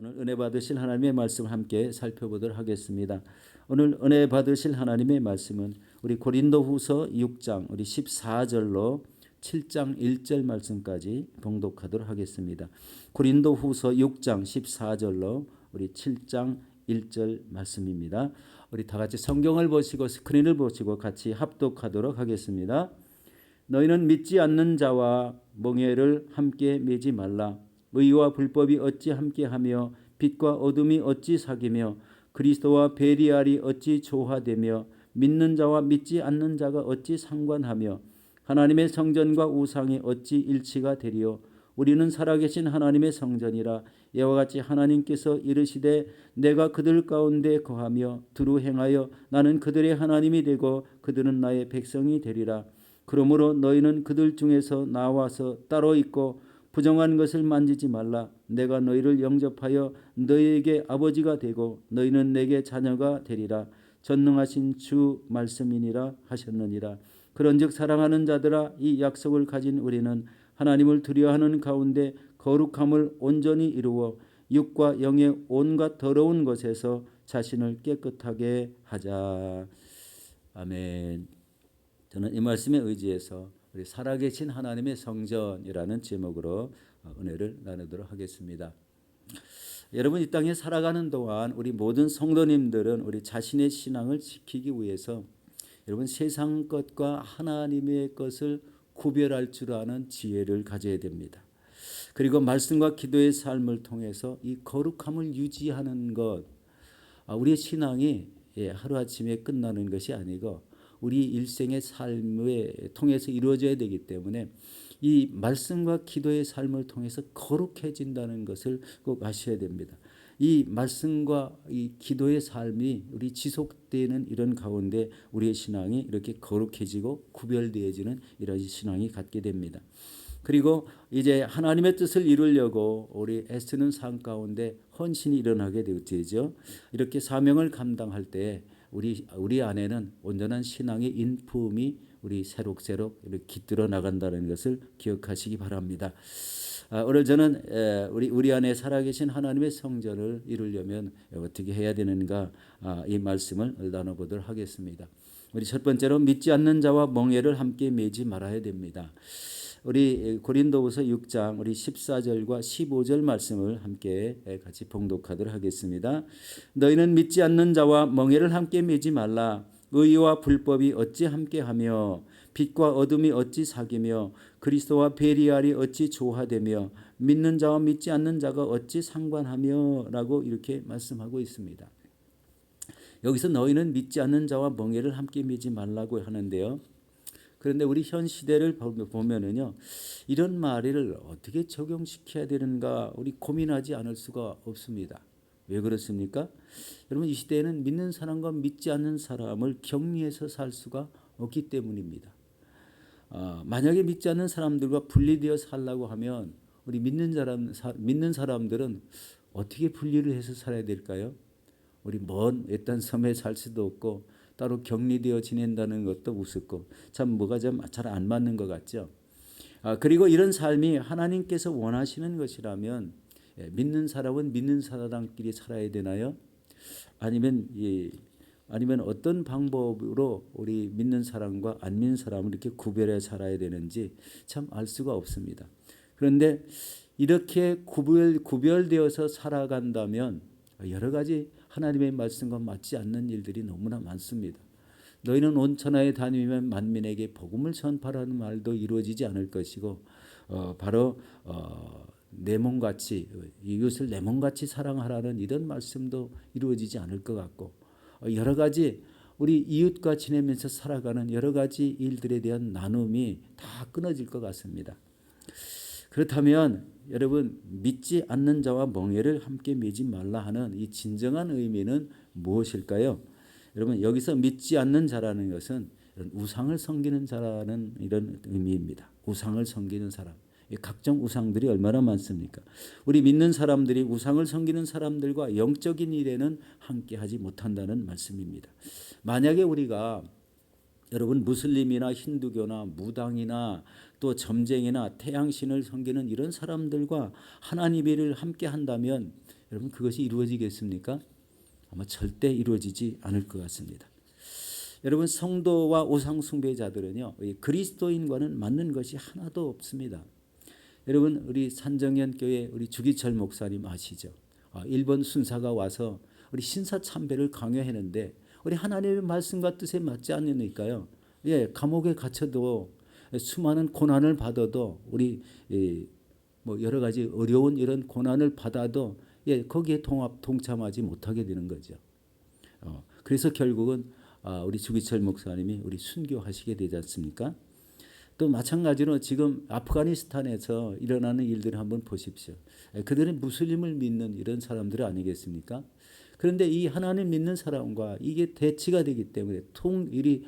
오늘 은혜 받으실 하나님의 말씀 함께 살펴보도록 하겠습니다. 오늘 은혜 받으실 하나님의 말씀은 우리 고린도후서 6장 우리 14절로 7장 1절 말씀까지 봉독하도록 하겠습니다. 고린도후서 6장 14절로 우리 7장 1절 말씀입니다. 우리 다 같이 성경을 보시고 스크린을 보시고 같이 합독하도록 하겠습니다. 너희는 믿지 않는 자와 멍에를 함께 매지 말라. 의와 불법이 어찌 함께하며 빛과 어둠이 어찌 사귀며 그리스도와 베리알이 어찌 조화되며 믿는 자와 믿지 않는 자가 어찌 상관하며 하나님의 성전과 우상이 어찌 일치가 되리요. 우리는 살아계신 하나님의 성전이라. 이와 같이 하나님께서 이르시되 내가 그들 가운데 거하며 두루 행하여 나는 그들의 하나님이 되고 그들은 나의 백성이 되리라. 그러므로 너희는 그들 중에서 나와서 따로 있고 부정한 것을 만지지 말라. 내가 너희를 영접하여 너희에게 아버지가 되고 너희는 내게 자녀가 되리라. 전능하신 주 말씀이니라 하셨느니라. 그런즉 사랑하는 자들아, 이 약속을 가진 우리는 하나님을 두려워하는 가운데 거룩함을 온전히 이루어 육과 영의 온갖 더러운 것에서 자신을 깨끗하게 하자. 아멘. 저는 이 말씀에 의지해서 우리 살아계신 하나님의 성전이라는 제목으로 은혜를 나누도록 하겠습니다. 여러분, 이 땅에 살아가는 동안 우리 모든 성도님들은 우리 자신의 신앙을 지키기 위해서 여러분 세상 것과 하나님의 것을 구별할 줄 아는 지혜를 가져야 됩니다. 그리고 말씀과 기도의 삶을 통해서 이 거룩함을 유지하는 것, 우리의 신앙이 하루아침에 끝나는 것이 아니고 우리 일생의 삶을 통해서 이루어져야 되기 때문에 이 말씀과 기도의 삶을 통해서 거룩해진다는 것을 꼭 아셔야 됩니다. 이 말씀과 이 기도의 삶이 우리 지속되는 이런 가운데 우리의 신앙이 이렇게 거룩해지고 구별되어지는 이런 신앙이 갖게 됩니다. 그리고 이제 하나님의 뜻을 이루려고 우리 애쓰는 삶 가운데 헌신이 일어나게 되죠. 이렇게 사명을 감당할 때 우리 안에는 온전한 신앙의 인품이 우리 새록새록 이렇게 깃들어 나간다는 것을 기억하시기 바랍니다. 오늘 저는 우리 안에 살아계신 하나님의 성전을 이루려면 어떻게 해야 되는가, 이 말씀을 나눠보도록 하겠습니다. 우리 첫 번째로 믿지 않는 자와 멍에를 함께 매지 말아야 됩니다. 우리 고린도후서 6장 우리 14절과 15절 말씀을 함께 같이 봉독하도록 하겠습니다. 너희는 믿지 않는 자와 멍에를 함께 매지 말라. 의와 불법이 어찌 함께하며 빛과 어둠이 어찌 사귀며 그리스도와 베리알이 어찌 조화되며 믿는 자와 믿지 않는 자가 어찌 상관하며 라고 이렇게 말씀하고 있습니다. 여기서 너희는 믿지 않는 자와 멍에를 함께 매지 말라고 하는데요. 그런데 우리 현 시대를 보면은요, 이런 말을 어떻게 적용시켜야 되는가 우리 고민하지 않을 수가 없습니다. 왜 그렇습니까? 여러분, 이 시대에는 믿는 사람과 믿지 않는 사람을 격리해서 살 수가 없기 때문입니다. 만약에 믿지 않는 사람들과 분리되어 살라고 하면 우리 믿는 사람들은 어떻게 분리를 해서 살아야 될까요? 우리 먼 외딴 섬에 살 수도 없고 따로 격리되어 지낸다는 것도 우습고 참 뭐가 좀 잘 안 맞는 것 같죠. 그리고 이런 삶이 하나님께서 원하시는 것이라면 믿는 사람은 믿는 사람끼리 살아야 되나요? 아니면 어떤 방법으로 우리 믿는 사람과 안 믿는 사람을 이렇게 구별해 살아야 되는지 참 알 수가 없습니다. 그런데 이렇게 구별되어서 살아간다면 여러 가지 하나님의 말씀과 맞지 않는 일들이 너무나 많습니다. 너희는 온 천하에 다니면 만민에게 복음을 전파라는 말도 이루어지지 않을 것이고 바로 내 몸같이 이웃을 내 몸같이 사랑하라는 이런 말씀도 이루어지지 않을 것 같고 여러 가지 우리 이웃과 지내면서 살아가는 여러 가지 일들에 대한 나눔이 다 끊어질 것 같습니다. 그렇다면 여러분, 믿지 않는 자와 멍에를 함께 매지 말라 하는 이 진정한 의미는 무엇일까요? 여러분, 여기서 믿지 않는 자라는 것은 우상을 섬기는 자라는 이런 의미입니다. 우상을 섬기는 사람. 각종 우상들이 얼마나 많습니까? 우리 믿는 사람들이 우상을 섬기는 사람들과 영적인 일에는 함께하지 못한다는 말씀입니다. 만약에 우리가 여러분 무슬림이나 힌두교나 무당이나 또 점쟁이나 태양신을 섬기는 이런 사람들과 하나님의 일을 함께 한다면 여러분 그것이 이루어지겠습니까? 아마 절대 이루어지지 않을 것 같습니다. 여러분 성도와 우상 숭배자들은요, 그리스도인과는 맞는 것이 하나도 없습니다. 여러분 우리 산정현 교회 우리 주기철 목사님 아시죠? 일본 순사가 와서 우리 신사참배를 강요했는데 우리 하나님의 말씀과 뜻에 맞지 않으니까요. 감옥에 갇혀도 수많은 고난을 받아도 우리 뭐 여러 가지 어려운 이런 고난을 받아도 거기에 동참하지 못하게 되는 거죠. 그래서 결국은 우리 주기철 목사님이 우리 순교하시게 되지 않습니까? 또 마찬가지로 지금 아프가니스탄에서 일어나는 일들을 한번 보십시오. 그들은 무슬림을 믿는 이런 사람들 아니겠습니까? 그런데 이 하나님 믿는 사람과 이게 대치가 되기 때문에 통일이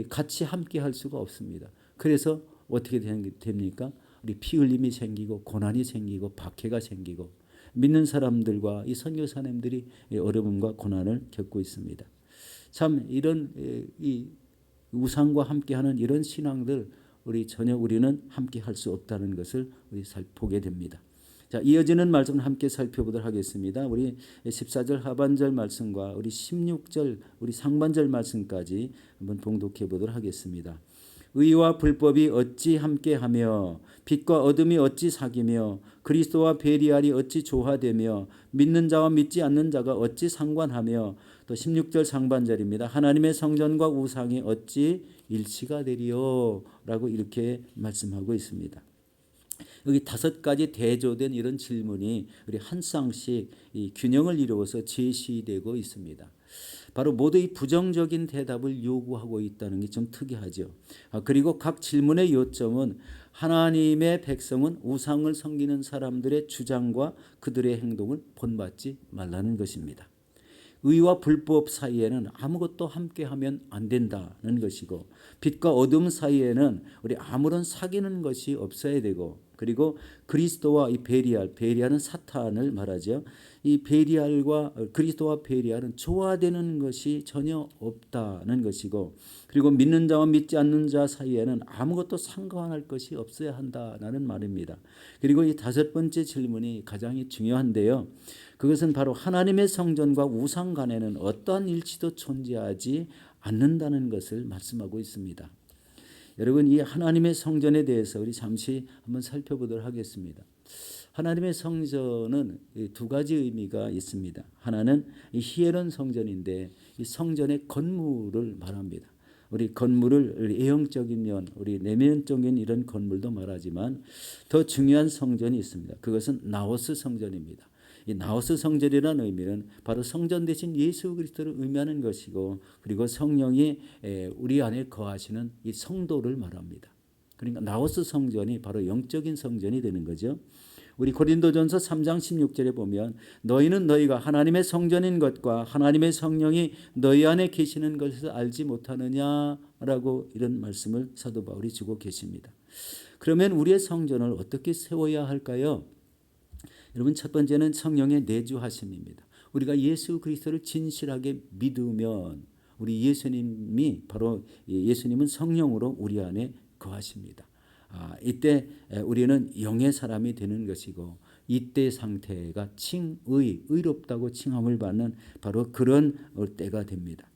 같이 함께 할 수가 없습니다. 그래서 어떻게 됩니까? 우리 피 흘림이 생기고 고난이 생기고 박해가 생기고 믿는 사람들과 이 선교사님들이 어려움과 고난을 겪고 있습니다. 참 이런 이 우상과 함께하는 이런 신앙들 우리는 함께 할 수 없다는 것을 우리 보게 됩니다. 자, 이어지는 말씀을 함께 살펴보도록 하겠습니다. 우리 14절 하반절 말씀과 우리 16절 우리 상반절 말씀까지 한번 봉독해 보도록 하겠습니다. 의와 불법이 어찌 함께하며 빛과 어둠이 어찌 사귀며 그리스도와 베리알이 어찌 조화되며 믿는 자와 믿지 않는 자가 어찌 상관하며 또 16절 상반절입니다. 하나님의 성전과 우상이 어찌 일치가 되리요 라고 이렇게 말씀하고 있습니다. 여기 5가지 대조된 이런 질문이 우리 한 쌍씩 이 균형을 이루어서 제시되고 있습니다. 바로 모두 이 부정적인 대답을 요구하고 있다는 게 좀 특이하죠. 그리고 각 질문의 요점은 하나님의 백성은 우상을 섬기는 사람들의 주장과 그들의 행동을 본받지 말라는 것입니다. 의와 불법 사이에는 아무것도 함께하면 안 된다는 것이고 빛과 어둠 사이에는 우리 아무런 사귀는 것이 없어야 되고 그리고 그리스도와 이 베리알은 사탄을 말하죠. 이 베리알과 그리스도와 베리알은 조화되는 것이 전혀 없다는 것이고 그리고 믿는 자와 믿지 않는 자 사이에는 아무것도 상관할 것이 없어야 한다는 말입니다. 그리고 이 5번째 질문이 가장 중요한데요. 그것은 바로 하나님의 성전과 우상 간에는 어떠한 일치도 존재하지 않는다는 것을 말씀하고 있습니다. 여러분 이 하나님의 성전에 대해서 우리 잠시 한번 살펴보도록 하겠습니다. 하나님의 성전은 2가지 의미가 있습니다. 하나는 이 히에론 성전인데 이 성전의 건물을 말합니다. 우리 건물을 외형적인 면, 우리 내면적인 이런 건물도 말하지만 더 중요한 성전이 있습니다. 그것은 나오스 성전입니다. 이 나오스 성전이라는 의미는 바로 성전 대신 예수 그리스도를 의미하는 것이고 그리고 성령이 우리 안에 거하시는 이 성도를 말합니다. 그러니까 나오스 성전이 바로 영적인 성전이 되는 거죠. 우리 고린도전서 3장 16절에 보면 너희는 너희가 하나님의 성전인 것과 하나님의 성령이 너희 안에 계시는 것을 알지 못하느냐라고 이런 말씀을 사도 바울이 주고 계십니다. 그러면 우리의 성전을 어떻게 세워야 할까요? 여러분 첫 번째는 성령의 내주하심입니다. 우리가 예수 그리스도를 진실하게 믿으면 우리 예수님이 바로 예수님은 성령으로 우리 안에 거하십니다. 이때 우리는 영의 사람이 되는 것이고 이때 상태가 의롭다고 칭함을 받는 바로 그런 때가 됩니다.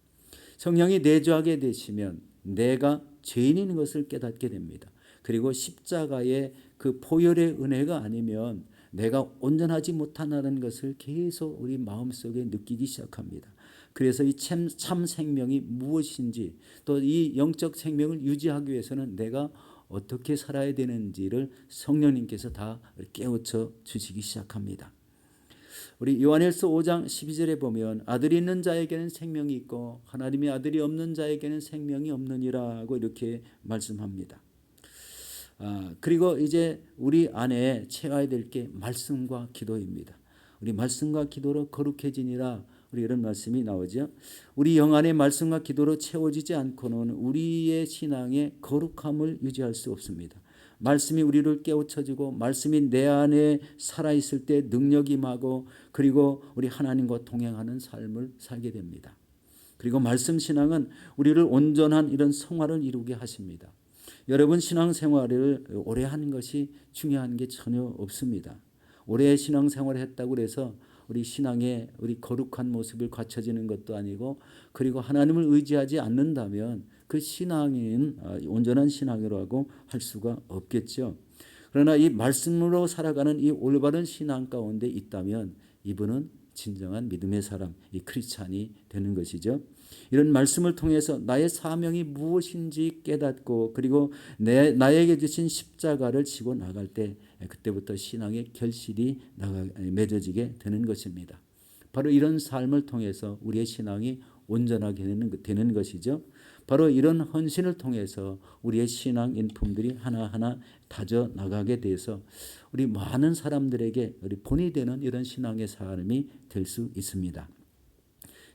성령이 내주하게 되시면 내가 죄인인 것을 깨닫게 됩니다. 그리고 십자가의 그 보혈의 은혜가 아니면 내가 온전하지 못하다는 것을 계속 우리 마음속에 느끼기 시작합니다. 그래서 이 참 생명이 무엇인지 또 이 영적 생명을 유지하기 위해서는 내가 어떻게 살아야 되는지를 성령님께서 다 깨우쳐 주시기 시작합니다. 우리 요한일서 5장 12절에 보면 아들이 있는 자에게는 생명이 있고 하나님의 아들이 없는 자에게는 생명이 없느니라고 이렇게 말씀합니다. 그리고 이제 우리 안에 채워야 될 게 말씀과 기도입니다. 우리 말씀과 기도로 거룩해지니라 우리 이런 말씀이 나오죠. 우리 영 안에 말씀과 기도로 채워지지 않고는 우리의 신앙의 거룩함을 유지할 수 없습니다. 말씀이 우리를 깨우쳐주고 말씀이 내 안에 살아있을 때 능력이 임하고 그리고 우리 하나님과 동행하는 삶을 살게 됩니다. 그리고 말씀 신앙은 우리를 온전한 이런 성화를 이루게 하십니다. 여러분 신앙생활을 오래 하는 것이 중요한 게 전혀 없습니다. 오래 신앙생활을 했다고 해서 우리 신앙의 우리 거룩한 모습을 갖춰지는 것도 아니고, 그리고 하나님을 의지하지 않는다면 그 신앙인 온전한 신앙이라고 할 수가 없겠죠. 그러나 이 말씀으로 살아가는 이 올바른 신앙 가운데 있다면 이분은 진정한 믿음의 사람, 이 크리스찬이 되는 것이죠. 이런 말씀을 통해서 나의 사명이 무엇인지 깨닫고, 그리고 나에게 주신 십자가를 지고 나갈 때 그때부터 신앙의 결실이 맺어지게 되는 것입니다. 바로 이런 삶을 통해서 우리의 신앙이 온전하게 되는 것이죠. 바로 이런 헌신을 통해서 우리의 신앙 인품들이 하나하나 다져 나가게 돼서 우리 많은 사람들에게 우리 본이 되는 이런 신앙의 삶이 될 수 있습니다.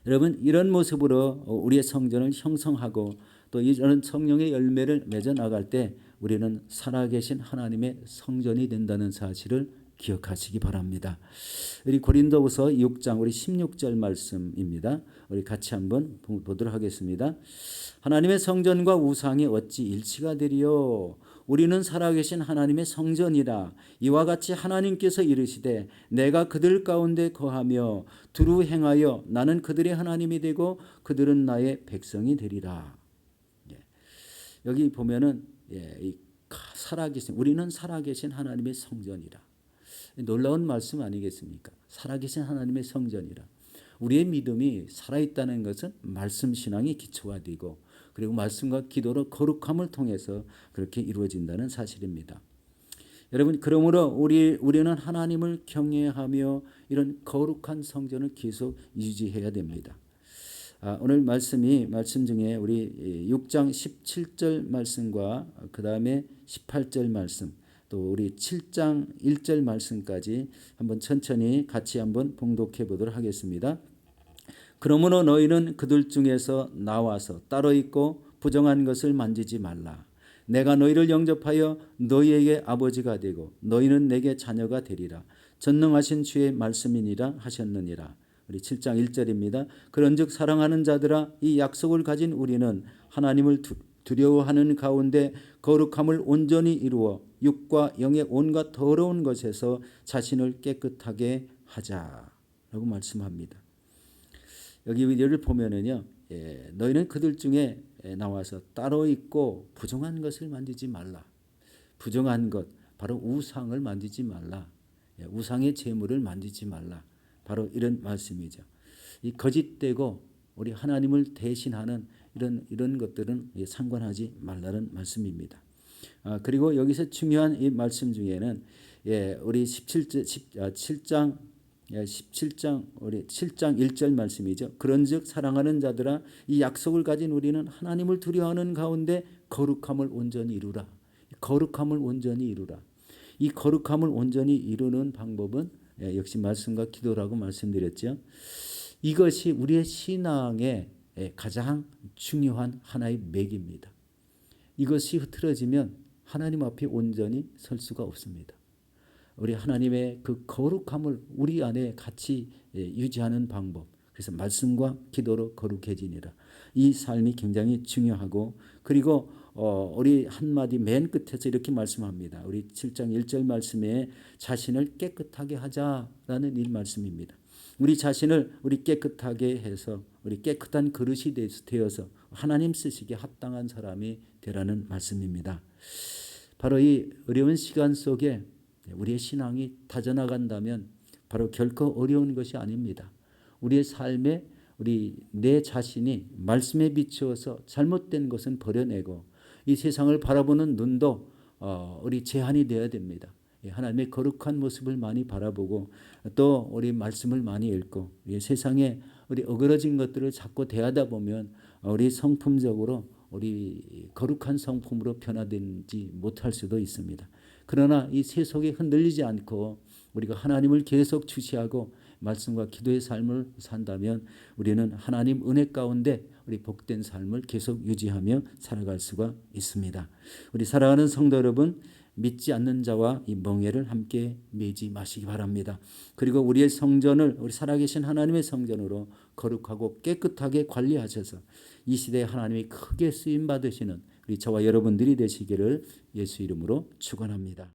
여러분, 이런 모습으로 우리의 성전을 형성하고 또 이런 성령의 열매를 맺어 나갈 때 우리는 살아계신 하나님의 성전이 된다는 사실을 기억하시기 바랍니다. 우리 고린도후서 6장 우리 16절 말씀입니다. 우리 같이 한번 보도록 하겠습니다. 하나님의 성전과 우상이 어찌 일치가 되리요? 우리는 살아계신 하나님의 성전이라. 이와 같이 하나님께서 이르시되 내가 그들 가운데 거하며 두루 행하여 나는 그들의 하나님이 되고 그들은 나의 백성이 되리라. 여기 보면은 살아계신, 우리는 살아계신 하나님의 성전이라. 놀라운 말씀 아니겠습니까? 살아계신 하나님의 성전이라. 우리의 믿음이 살아있다는 것은 말씀 신앙이 기초가 되고, 그리고 말씀과 기도로 거룩함을 통해서 그렇게 이루어진다는 사실입니다. 여러분, 그러므로 우리는 하나님을 경외하며 이런 거룩한 성전을 계속 유지해야 됩니다. 오늘 말씀 중에 우리 6장 17절 말씀과 그 다음에 18절 말씀, 또 우리 7장 1절 말씀까지 한번 천천히 같이 한번 봉독해 보도록 하겠습니다. 그러므로 너희는 그들 중에서 나와서 따로 있고 부정한 것을 만지지 말라. 내가 너희를 영접하여 너희에게 아버지가 되고 너희는 내게 자녀가 되리라. 전능하신 주의 말씀이니라 하셨느니라. 우리 7장 1절입니다. 그런즉 사랑하는 자들아, 이 약속을 가진 우리는 하나님을 두려워하는 가운데 거룩함을 온전히 이루어 육과 영의 온갖 더러운 것에서 자신을 깨끗하게 하자라고 말씀합니다. 여기를 보면은요, 너희는 그들 중에 나와서 따로 있고 부정한 것을 만지지 말라. 부정한 것, 바로 우상을 만지지 말라. 우상의 제물을 만지지 말라. 바로 이런 말씀이죠. 이 거짓되고 우리 하나님을 대신하는 이런 것들은 상관하지 말라는 말씀입니다. 그리고 여기서 중요한 이 말씀 중에는 우리 7장 우리 7장 1절 말씀이죠. 그런즉 사랑하는 자들아, 이 약속을 가진 우리는 하나님을 두려워하는 가운데 거룩함을 온전히 이루라. 거룩함을 온전히 이루라. 이 거룩함을 온전히 이루는 방법은 역시 말씀과 기도라고 말씀드렸죠. 이것이 우리의 신앙의 가장 중요한 하나의 맥입니다. 이것이 흐트러지면 하나님 앞에 온전히 설 수가 없습니다. 우리 하나님의 그 거룩함을 우리 안에 같이 유지하는 방법, 그래서 말씀과 기도로 거룩해지니라. 이 삶이 굉장히 중요하고, 그리고 우리 한마디 맨 끝에서 이렇게 말씀합니다. 우리 7장 1절 말씀에 자신을 깨끗하게 하자라는 이 말씀입니다. 우리 자신을 우리 깨끗하게 해서 우리 깨끗한 그릇이 되어서 하나님 쓰시기에 합당한 사람이 되라는 말씀입니다. 바로 이 어려운 시간 속에 우리의 신앙이 다져나간다면 바로 결코 어려운 것이 아닙니다. 우리의 삶에 내 자신이 말씀에 비추어서 잘못된 것은 버려내고 이 세상을 바라보는 눈도 우리 제한이 되어야 됩니다. 하나님의 거룩한 모습을 많이 바라보고 또 우리 말씀을 많이 읽고 세상에 우리 어그러진 것들을 자꾸 대하다 보면 우리 성품적으로 우리 거룩한 성품으로 변화되지 못할 수도 있습니다. 그러나 이 세속에 흔들리지 않고 우리가 하나님을 계속 주시하고 말씀과 기도의 삶을 산다면 우리는 하나님 은혜 가운데 우리 복된 삶을 계속 유지하며 살아갈 수가 있습니다. 우리 사랑하는 성도 여러분, 믿지 않는 자와 이 멍에를 함께 매지 마시기 바랍니다. 그리고 우리의 성전을 우리 살아계신 하나님의 성전으로 거룩하고 깨끗하게 관리하셔서 이 시대에 하나님이 크게 쓰임 받으시는 우리 저와 여러분들이 되시기를 예수 이름으로 축원합니다.